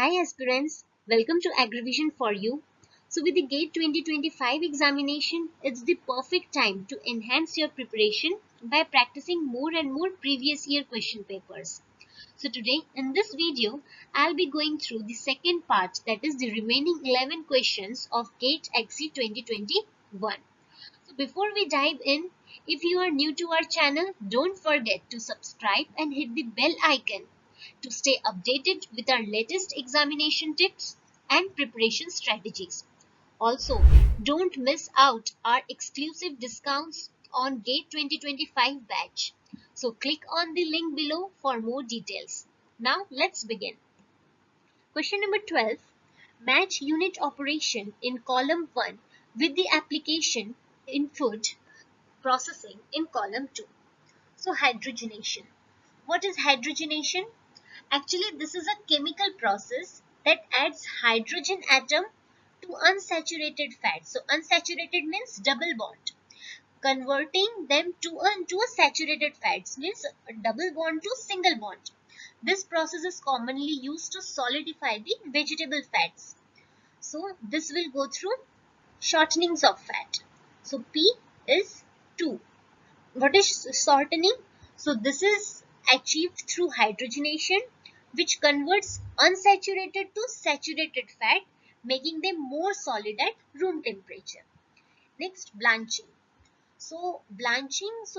Hi aspirants, welcome to AgriVision for you. So with the GATE 2025 examination, it's the perfect time to enhance your preparation by practicing more and more previous year question papers. So today in this video, I'll be going through the second part, that is the remaining 11 questions of GATE XC 2021. So before we dive in, if you are new to our channel, don't forget to subscribe and hit the bell icon to stay updated with our latest examination tips and preparation strategies. Also, don't miss out our exclusive discounts on GATE 2025 batch. So click on the link below for more details. Now let's begin. Question number 12. Match unit operation in column 1 with the application in food processing in column 2. So hydrogenation. What is hydrogenation? Actually, this is a chemical process that adds hydrogen atom to unsaturated fat. So unsaturated means double bond. Converting them to a saturated fats means a double bond to single bond. This process is commonly used to solidify the vegetable fats. So this will go through shortenings of fat. So P is 2. What is shortening? So this is achieved through hydrogenation, which converts unsaturated to saturated fat, making them more solid at room temperature. Next, blanching. So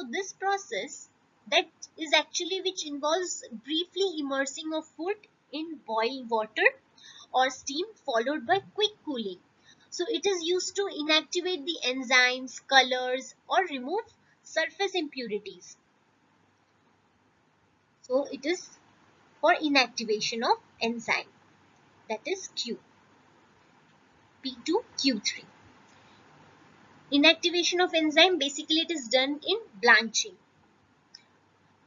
this process that is actually which involves briefly immersing of food in boiled water or steam followed by quick cooling. So it is used to inactivate the enzymes, colors, or remove surface impurities. So it is for inactivation of enzyme, that is Q, P2, Q3. Inactivation of enzyme, basically it is done in blanching.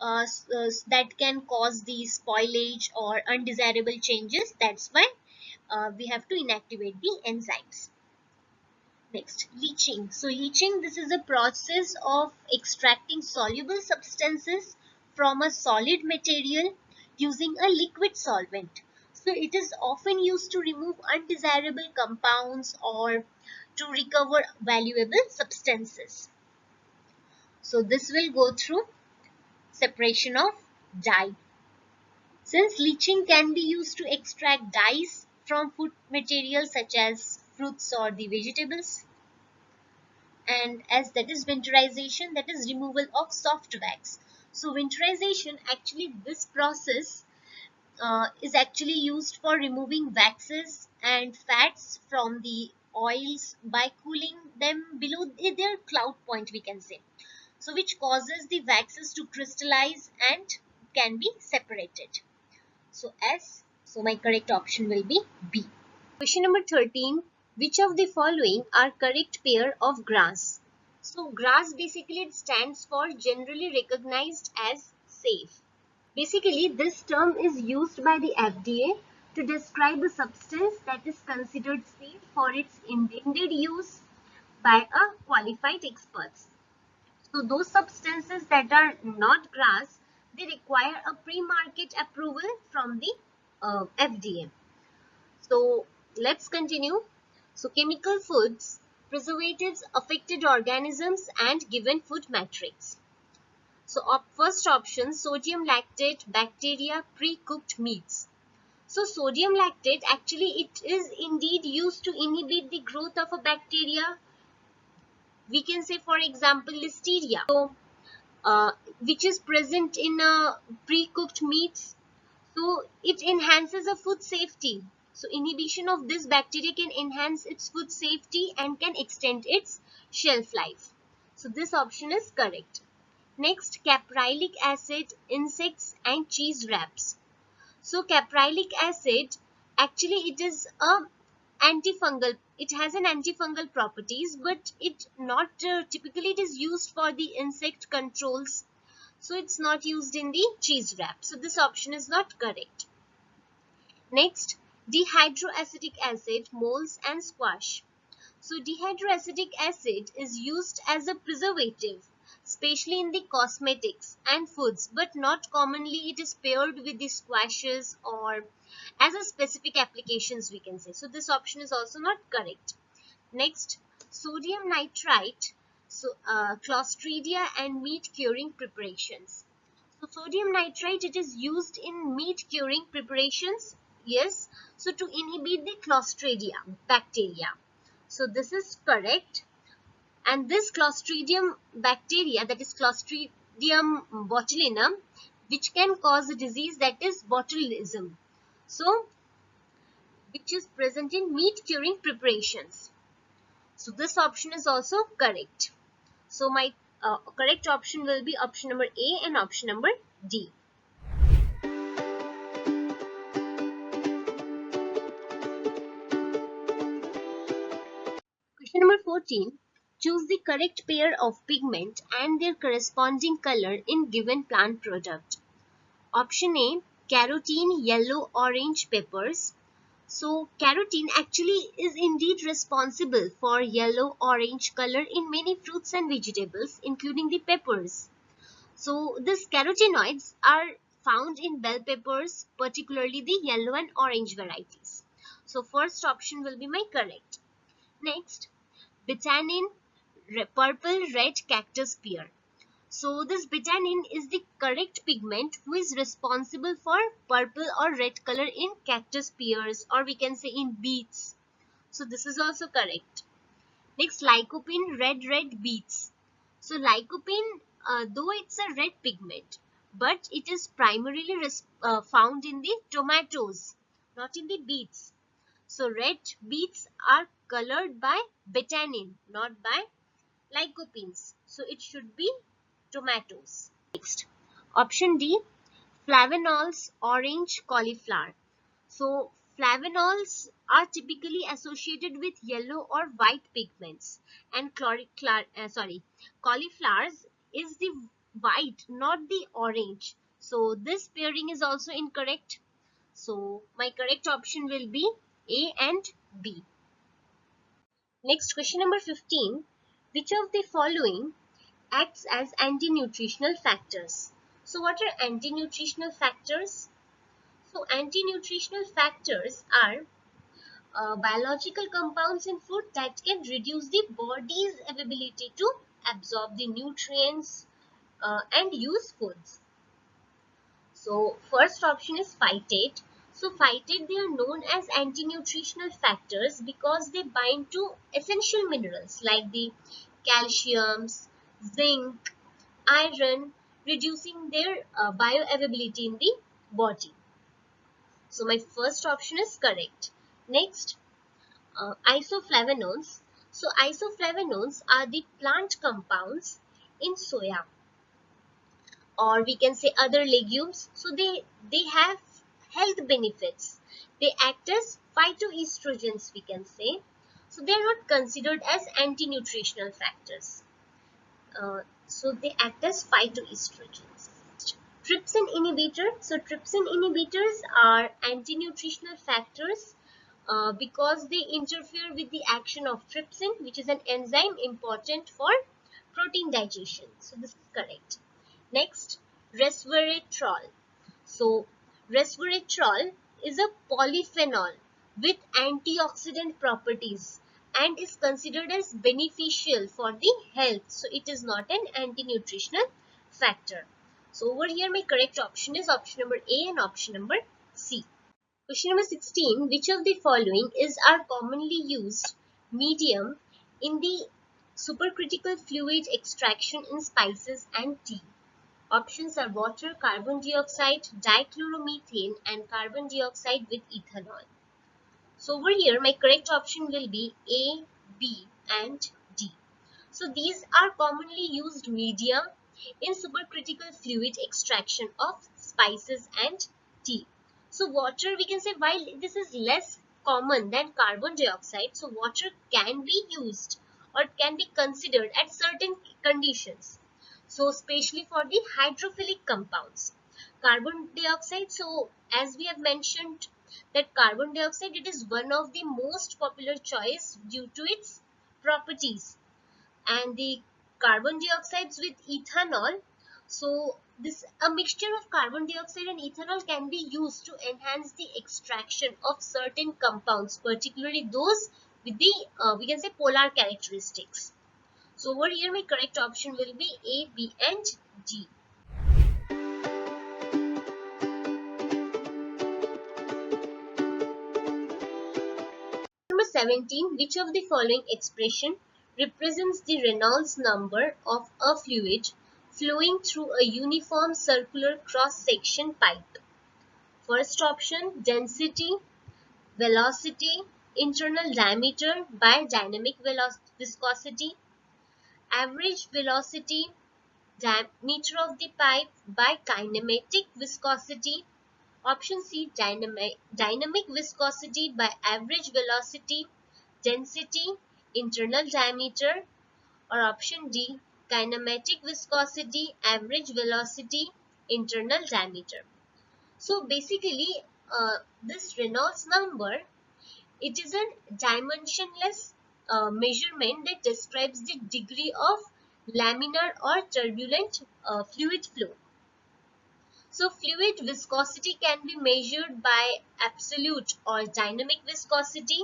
That can cause the spoilage or undesirable changes. That's why we have to inactivate the enzymes. Next, leaching. So leaching, this is a process of extracting soluble substances from a solid material using a liquid solvent. So it is often used to remove undesirable compounds or to recover valuable substances. So this will go through separation of dye. Since leaching can be used to extract dyes from food materials such as fruits or the vegetables, and as that is winterization, that is removal of soft wax. So winterization, actually this process is actually used for removing waxes and fats from the oils by cooling them below their cloud point, we can say. So which causes the waxes to crystallize and can be separated. So my correct option will be B. Question number 13. Which of the following are correct pair of grass? So grass, basically it stands for generally recognized as safe. Basically this term is used by the FDA to describe a substance that is considered safe for its intended use by a qualified experts. So those substances that are not grass, they require a pre-market approval from the FDA. So let's continue. So chemical foods, preservatives, affected organisms and given food matrix. So first option, sodium lactate, bacteria, pre-cooked meats. So sodium lactate, actually it is indeed used to inhibit the growth of a bacteria. We can say, for example, listeria. So which is present in pre-cooked meats. So it enhances a food safety. So inhibition of this bacteria can enhance its food safety and can extend its shelf life. So this option is correct. Next, caprylic acid, insects and cheese wraps. So caprylic acid, actually it is a antifungal. It has an antifungal properties, but it not typically it is used for the insect controls. So it's not used in the cheese wrap. So this option is not correct. Next, dihydroacetic acid, moles and squash. So dihydroacetic acid is used as a preservative especially in the cosmetics and foods, but not commonly it is paired with the squashes or as a specific applications we can say. So this option is also not correct. Next, sodium nitrite, so Clostridia and meat curing preparations. So sodium nitrite, it is used in meat curing preparations. Yes. So to inhibit the Clostridia bacteria. So this is correct. And this Clostridium bacteria, that is Clostridium botulinum, which can cause a disease that is botulism. So which is present in meat curing preparations. So this option is also correct. So my correct option will be option number A and option number D. Question number 14. Choose the correct pair of pigment and their corresponding color in given plant product. Option A, carotene yellow orange peppers. So carotene actually is indeed responsible for yellow orange color in many fruits and vegetables, including the peppers. So these carotenoids are found in bell peppers, particularly the yellow and orange varieties. So first option will be my correct. Next, betanin, purple red cactus pear. So this betanin is the correct pigment who is responsible for purple or red color in cactus pears, or we can say in beets. So this is also correct. Next, lycopene, red beets. So lycopene, though it's a red pigment, but it is primarily found in the tomatoes, not in the beets. So red beets are colored by betanin, not by lycopenes. So it should be tomatoes. Next, option D, flavanols, orange cauliflower. So flavanols are typically associated with yellow or white pigments, and cauliflowers is the white, not the orange. So this pairing is also incorrect. So my correct option will be A and B. Next, question number 15. Which of the following acts as anti-nutritional factors? So what are anti-nutritional factors? So anti-nutritional factors are biological compounds in food that can reduce the body's ability to absorb the nutrients and use foods. So first option is phytate. So phytate, they are known as anti-nutritional factors because they bind to essential minerals like the calciums, zinc, iron, reducing their bioavailability in the body. So my first option is correct. Next, isoflavonones. So isoflavonones are the plant compounds in soya, or we can say other legumes. So they have health benefits. They act as phytoestrogens, we can say. So they are not considered as anti-nutritional factors. So they act as phytoestrogens. Trypsin inhibitor. So trypsin inhibitors are anti-nutritional factors because they interfere with the action of trypsin, which is an enzyme important for protein digestion. So this is correct. Next, resveratrol. So resveratrol is a polyphenol with antioxidant properties and is considered as beneficial for the health. So it is not an anti-nutritional factor. So over here my correct option is option number A and option number C. Question number 16. Which of the following is our commonly used medium in the supercritical fluid extraction in spices and tea? Options are water, carbon dioxide, dichloromethane, and carbon dioxide with ethanol. So over here, my correct option will be A, B, and D. So these are commonly used media in supercritical fluid extraction of spices and tea. So water, we can say, while this is less common than carbon dioxide, so water can be used or can be considered at certain conditions. So especially for the hydrophilic compounds. Carbon dioxide, so as we have mentioned that carbon dioxide, it is one of the most popular choice due to its properties, and the carbon dioxide with ethanol. So this a mixture of carbon dioxide and ethanol can be used to enhance the extraction of certain compounds, particularly those with the we can say polar characteristics. So over here my correct option will be A, B and D. Number 17. Which of the following expression represents the Reynolds number of a fluid flowing through a uniform circular cross-section pipe? First option, density, velocity, internal diameter by dynamic viscosity, average velocity, diameter of the pipe by kinematic viscosity. Option C, dynamic viscosity by average velocity, density, internal diameter. Or option D, kinematic viscosity, average velocity, internal diameter. So basically, this Reynolds number, it is a dimensionless measurement that describes the degree of laminar or turbulent fluid flow. So fluid viscosity can be measured by absolute or dynamic viscosity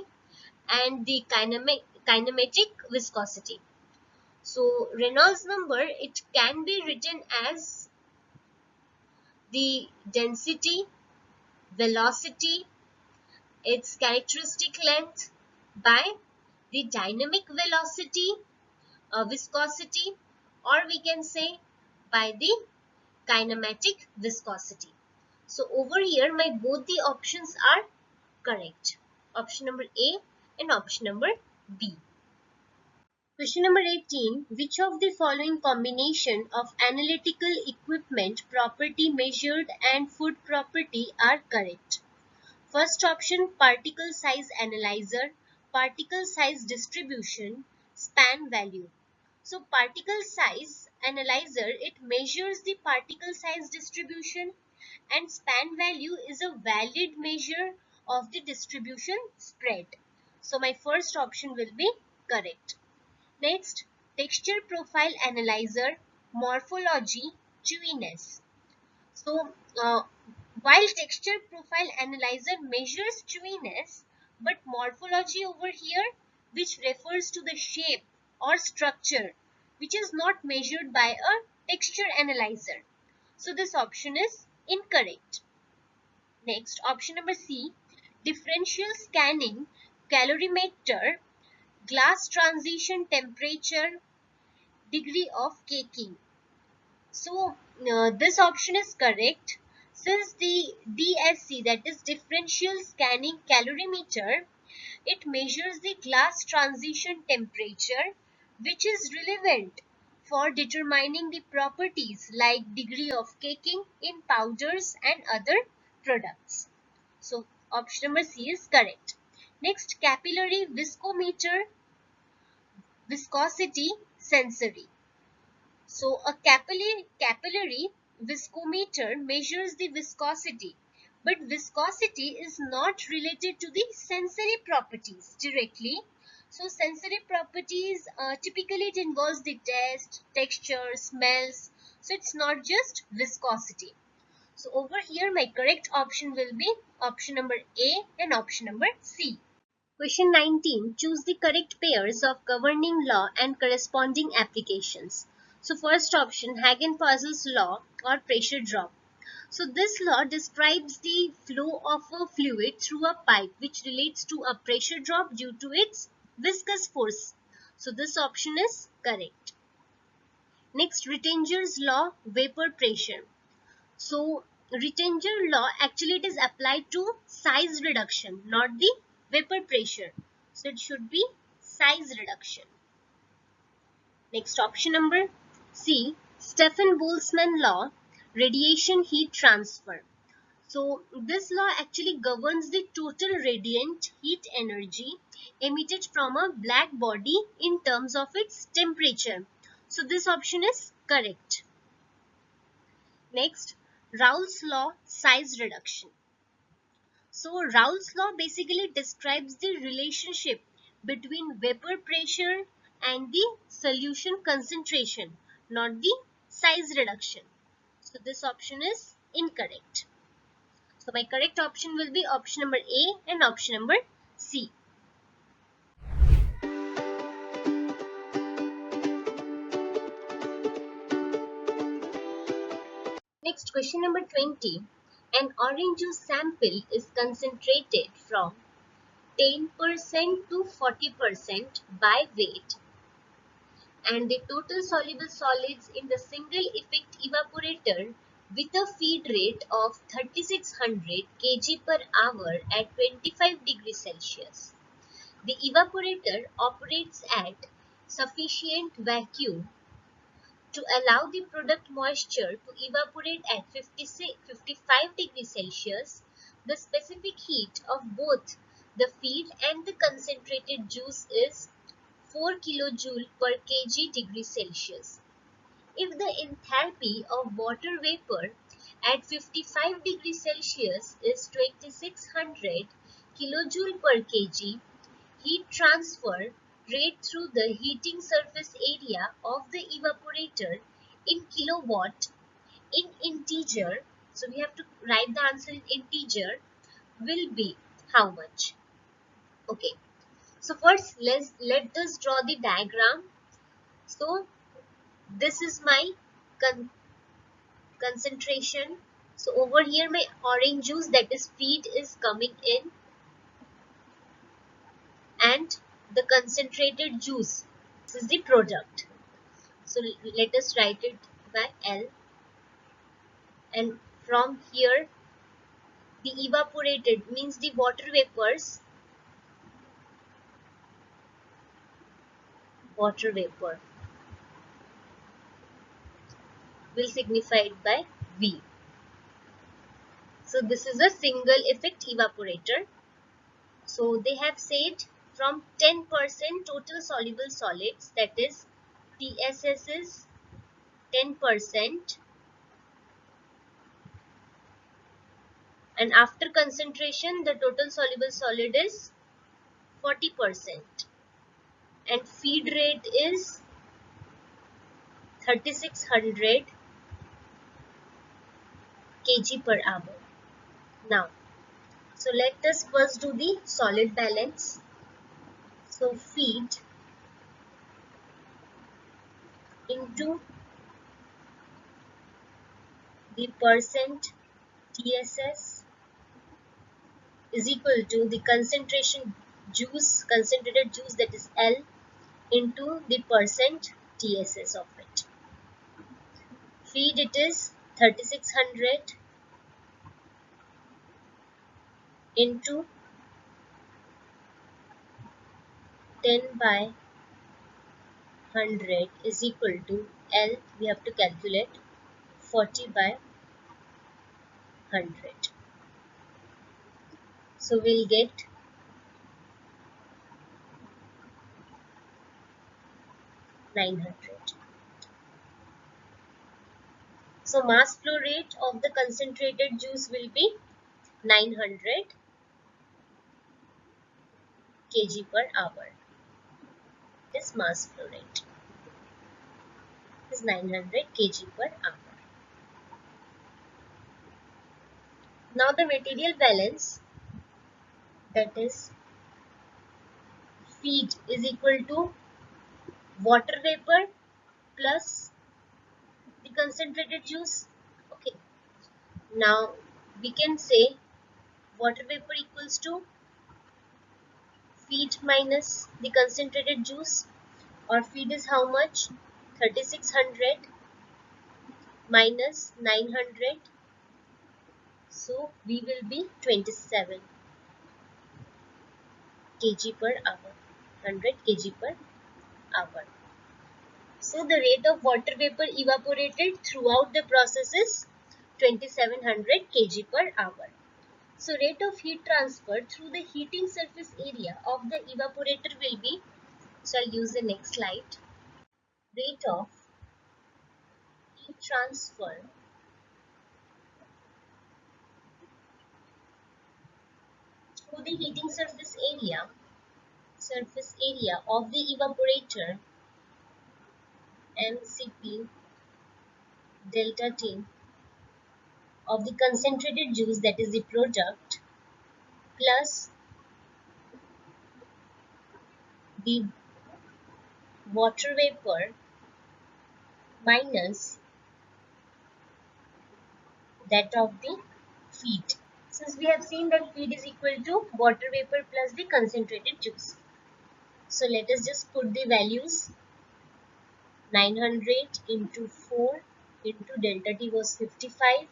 and the kinematic viscosity. So Reynolds number, it can be written as the density, velocity, its characteristic length by the dynamic velocity, viscosity, or we can say by the kinematic viscosity. So over here my both the options are correct. Option number A and option number B. Question number 18. Which of the following combination of analytical equipment, property measured and food property are correct? First option, particle size analyzer, particle size distribution, span value. So particle size analyzer, it measures the particle size distribution, and span value is a valid measure of the distribution spread. So my first option will be correct. Next, texture profile analyzer, morphology, chewiness. So, while texture profile analyzer measures chewiness, but morphology over here, which refers to the shape or structure, which is not measured by a texture analyzer. So, this option is incorrect. Next, option number C, differential scanning, calorimeter, glass transition temperature, degree of caking. So this option is correct, since the DSC, that is differential scanning calorimeter, it measures the glass transition temperature, which is relevant for determining the properties like degree of caking in powders and other products. So option number C is correct. Next, capillary viscometer, viscosity, sensory. So a capillary viscometer measures the viscosity, but viscosity is not related to the sensory properties directly. So sensory properties, typically it involves the taste, texture, smells. So it's not just viscosity. So over here my correct option will be option number A and option number C. Question 19. Choose the correct pairs of governing law and corresponding applications. So first option, Hagen-Pazel's law or pressure drop. So this law describes the flow of a fluid through a pipe, which relates to a pressure drop due to its viscous force. So this option is correct. Next, Rittinger's law, vapor pressure. So Rittinger law, actually it is applied to size reduction, not the vapor pressure. So it should be size reduction. Next, option number C, Stefan Boltzmann law, radiation heat transfer. So this law actually governs the total radiant heat energy emitted from a black body in terms of its temperature. So this option is correct. Next, Raoult's law, size reduction. So Raoult's law basically describes the relationship between vapor pressure and the solution concentration, not the size reduction. So this option is incorrect. So my correct option will be option number A and option number C. Next, question number 20. An orange juice sample is concentrated from 10% to 40% by weight, and the total soluble solids in the single effect evaporator with a feed rate of 3600 kg per hour at 25 degrees Celsius. The evaporator operates at sufficient vacuum to allow the product moisture to evaporate at 55 degrees Celsius. The specific heat of both the feed and the concentrated juice is 4 kJ per kg degree Celsius. If the enthalpy of water vapor at 55 degrees Celsius is 2600 kJ per kg, heat transfer rate through the heating surface area of the evaporator in kilowatt in integer, so we have to write the answer in integer, will be how much? Okay, so first let us draw the diagram. So this is my concentration. So over here my orange juice, that is feed, is coming in, and the concentrated juice, this is the product. So let us write it by L, and from here the evaporated means the water vapor will signify it by V. So this is a single effect evaporator. So they have said from 10% total soluble solids, that is TSS is 10%, and after concentration the total soluble solid is 40%, and feed rate is 3600 kg per hour. Now, so let us first do the solid balance. So feed into the percent TSS is equal to the concentrated juice, that is L, into the percent TSS of it. Feed, it is 3600 into 10 by 100 is equal to L, we have to calculate 40 by 100. So we'll get 900. So mass flow rate of the concentrated juice will be 900 kg per hour. This mass flow rate is 900 kg per hour. Now the material balance, that is feed is equal to water vapor plus the concentrated juice. Okay. Now we can say water vapor equals to feed minus the concentrated juice, or feed is how much? 3600 minus 900, so we will be 27 kg per hour, 100 kg per hour. So the rate of water vapor evaporated throughout the process is 2700 kg per hour. So rate of heat transfer through the heating surface area of the evaporator will be, so I'll use the next slide. Rate of heat transfer through the heating surface area surface area of the evaporator MCP delta T of the concentrated juice, that is the product, plus the water vapor minus that of the feed. Since we have seen that feed is equal to water vapor plus the concentrated juice. So let us just put the values. 900 into 4 into delta T was 55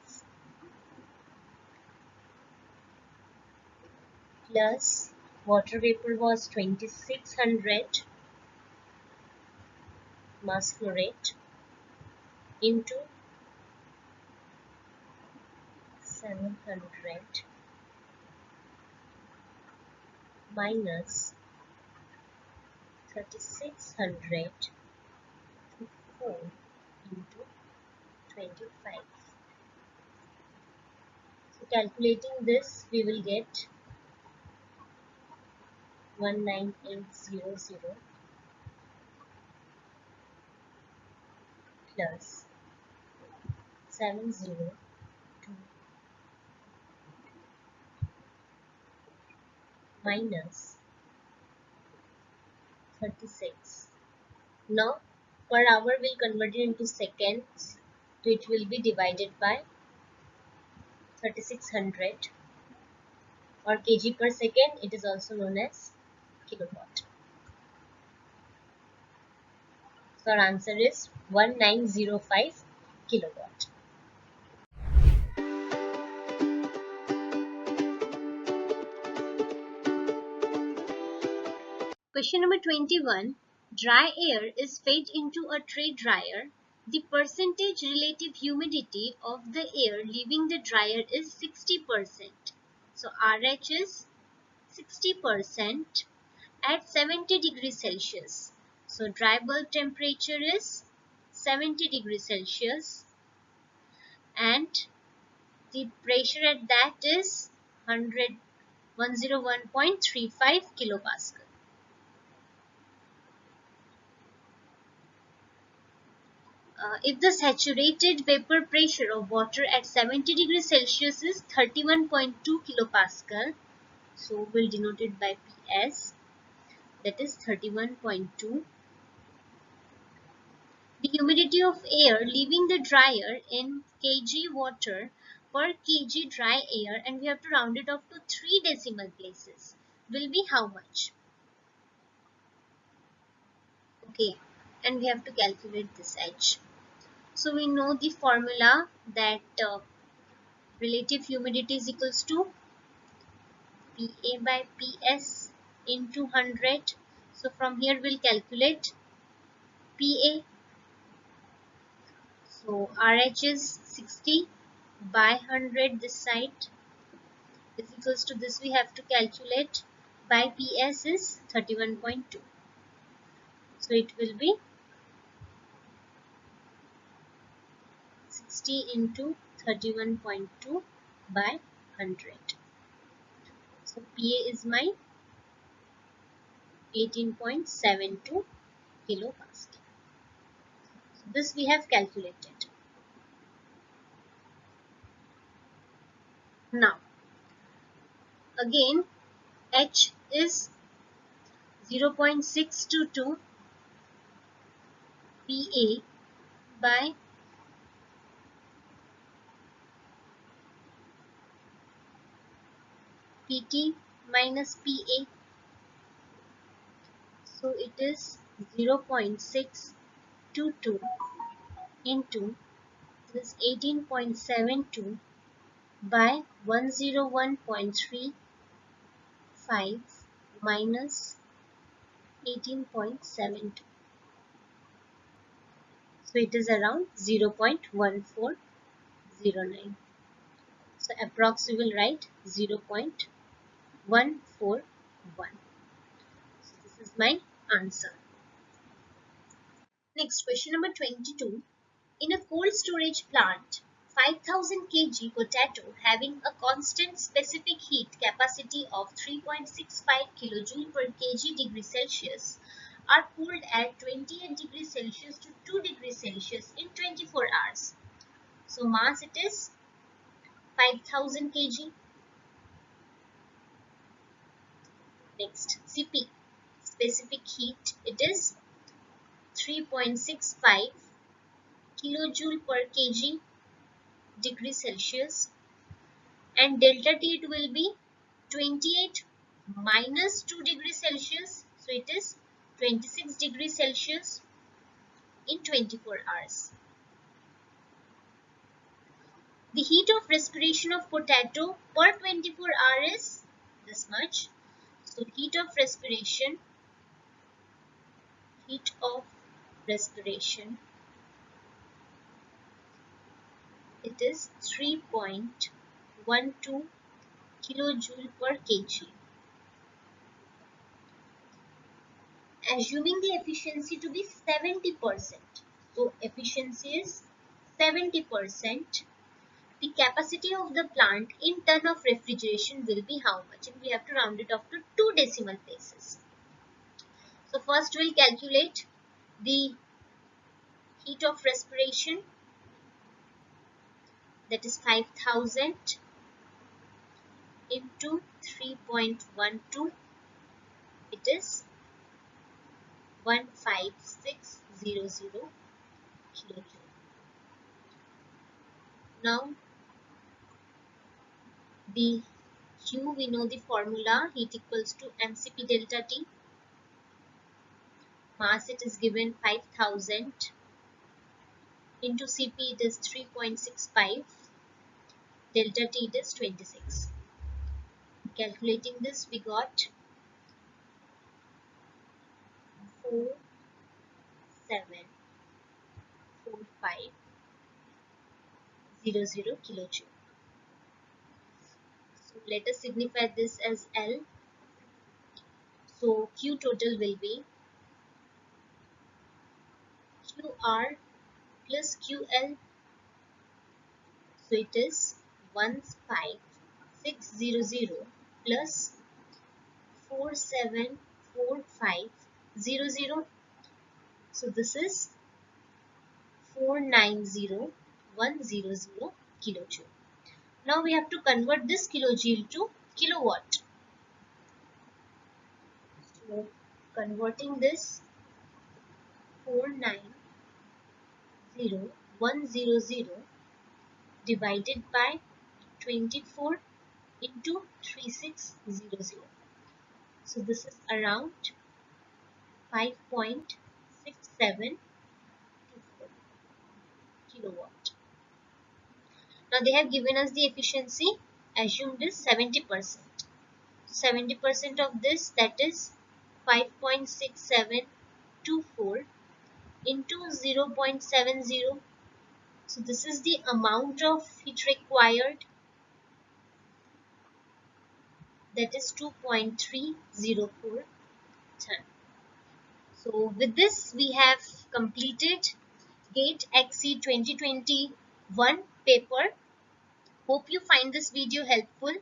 plus water vapor was 2600 mass flow rate into 700 minus 3600 to 4 into 25. So calculating this, we will get 19800 plus 702 minus 36. Now per hour will convert it into seconds, so it will be divided by 3600 or kg per second. It is also known as kilowatt. So our answer is 1905 kilowatt. Question number 21. Dry air is fed into a tray dryer. The percentage relative humidity of the air leaving the dryer is 60%. So RH is 60% at 70 degrees Celsius. So dry bulb temperature is 70 degrees Celsius and the pressure at that is 101.35 kilopascal. If the saturated vapor pressure of water at 70 degrees Celsius is 31.2 kilopascal, so we'll denote it by PS, that is 31.2. The humidity of air leaving the dryer in kg water per kg dry air, and we have to round it off to 3 decimal places, will be how much? Okay, and we have to calculate this H. So we know the formula that relative humidity is equals to PA by PS into 100. So from here we'll calculate PA. So RH is 60 by 100 this side is equals to this, we have to calculate by PS is 31.2. So it will be 60 into 31.2 by 100. So PA is my 18.72 kilopascal. So this we have calculated. Now again H is 0.622 PA by PT minus PA. So it is 0.622 into this 18.72 by 101.35 minus 18.72. So it is around 0.1409. So approx we will write 0.141. So this is my answer. Next, question number 22. In a cold storage plant, 5000 kg potato having a constant specific heat capacity of 3.65 kJ per kg degree Celsius are cooled at 28 degrees Celsius to 2 degrees Celsius in 24 hours. So mass it is 5000 kg. Next, CP, specific heat, it is 3.65 kilojoule per kg degree Celsius, and delta T it will be 28 minus 2 degrees Celsius, so it is 26 degrees Celsius in 24 hours. The heat of respiration of potato per 24 hours is this much. So heat of respiration it is 3.12 kilojoule per kg. Assuming the efficiency to be 70%. So efficiency is 70%. The capacity of the plant in ton of refrigeration will be how much? And we have to round it off to 2 decimal places. So first we'll calculate the heat of respiration, that is 5000 into 3.12, it is 15600 kilojoule. Now the Q, we know the formula, heat equals to mCp delta T. Mass it is given 5000 into Cp it is 3.65, delta T it is 26. Calculating this we got 474500 kilojoule. So let us signify this as L. So Q total will be QR plus QL. So it is 15600 plus 474500. So this is 490100 kilojoule. Now we have to convert this kilojoule to kilowatt. So converting this 490100 divided by 24 into 3600. So this is around 5.6724 kilowatt. Now they have given us the efficiency, assumed is 70%. 70% of this, that is 5.6724 into 0.70. So this is the amount of heat required, that is 2.304 ton. So with this we have completed GATE XC 2021 paper. Hope you find this video helpful.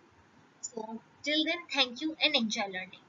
So till then, thank you and enjoy learning.